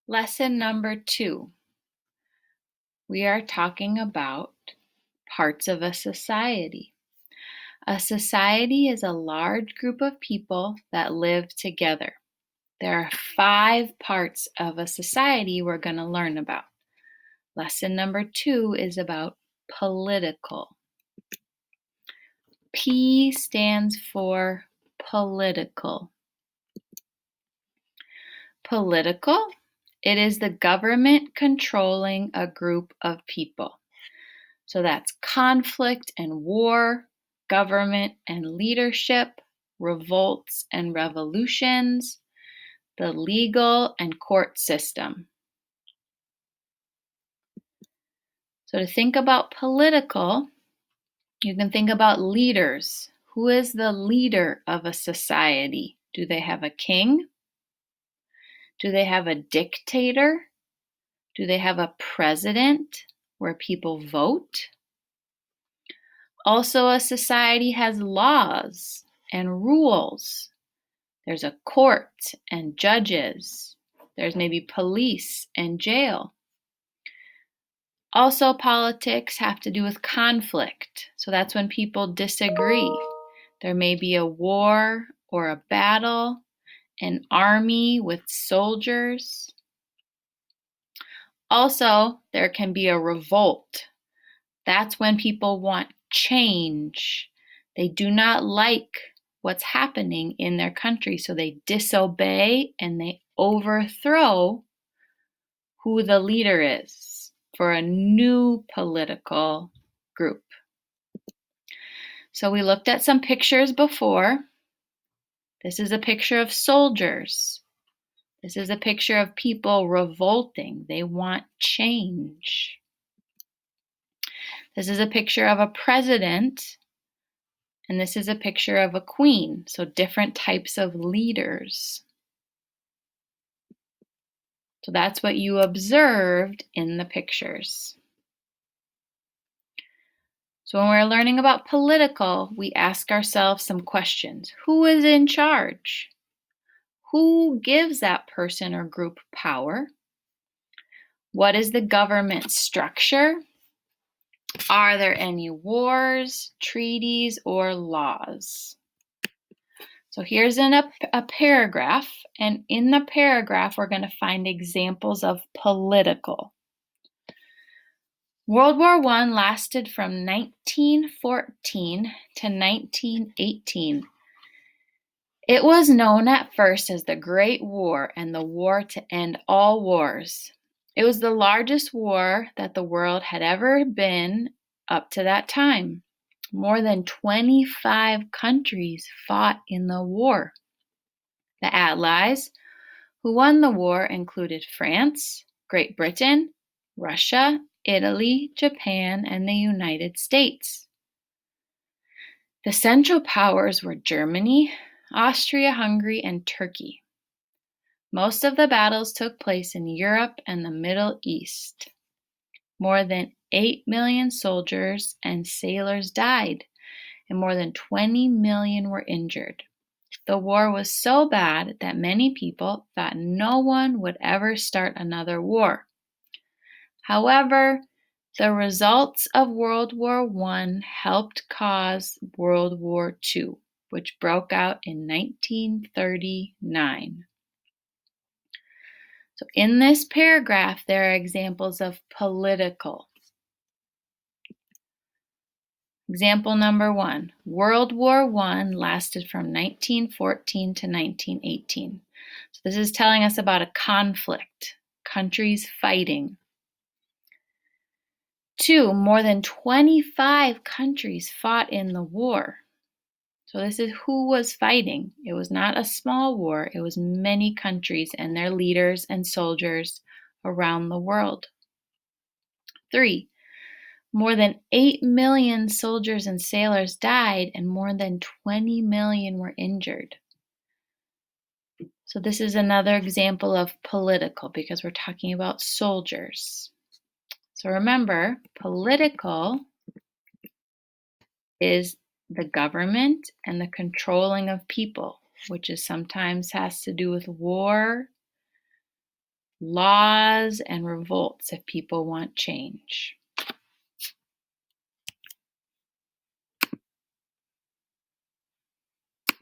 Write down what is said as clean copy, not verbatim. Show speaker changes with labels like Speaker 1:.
Speaker 1: Lesson number 2. We are talking about parts of a society. A society is a large group of people that live together. There are 5 parts of a society we're going to learn about. Lesson number 2 is about political. P stands for political. Political, it is the government controlling a group of people. So that's conflict and war, government and leadership, revolts and revolutions, the legal and court system. So to think about political, you can think about leaders. Who is the leader of a society? Do they have a king? Do they have a dictator? Do they have a president where people vote? Also, a society has laws and rules. There's a court and judges. There's maybe police and jail. Also, politics have to do with conflict. So that's when people disagree. There may be a war or a battle, an army with soldiers. Also, there can be a revolt. That's when people want change. They do not like what's happening in their country, so they disobey and they overthrow who the leader is for a new political group. So we looked at some pictures before. This is a picture of soldiers. This is a picture of people revolting. They want change. This is a picture of a president, and this is a picture of a queen. So different types of leaders. So that's what you observed in the pictures. So when we're learning about political, we ask ourselves some questions. Who is in charge? Who gives that person or group power? What is the government structure? Are there any wars, treaties, or laws? So here's a paragraph, and in the paragraph, we're going to find examples of political. World War I lasted from 1914 to 1918. It was known at first as the Great War and the war to end all wars. It was the largest war that the world had ever been up to that time. More than 25 countries fought in the war. The Allies who won the war included France, Great Britain, Russia, Italy, Japan, and the United States. The Central Powers were Germany, Austria-Hungary, and Turkey. Most of the battles took place in Europe and the Middle East. More than 8 million soldiers and sailors died, and more than 20 million were injured. The war was so bad that many people thought no one would ever start another war. However, the results of World War I helped cause World War II, which broke out in 1939. So in this paragraph, there are examples of political. Example number 1, World War I lasted from 1914 to 1918. So this is telling us about a conflict, countries fighting. 2, more than 25 countries fought in the war. So this is who was fighting. It was not a small war. It was many countries and their leaders and soldiers around the world. 3, more than 8 million soldiers and sailors died and more than 20 million were injured. So this is another example of political because we're talking about soldiers. So remember, political is the government and the controlling of people, which is sometimes has to do with war, laws and revolts if people want change.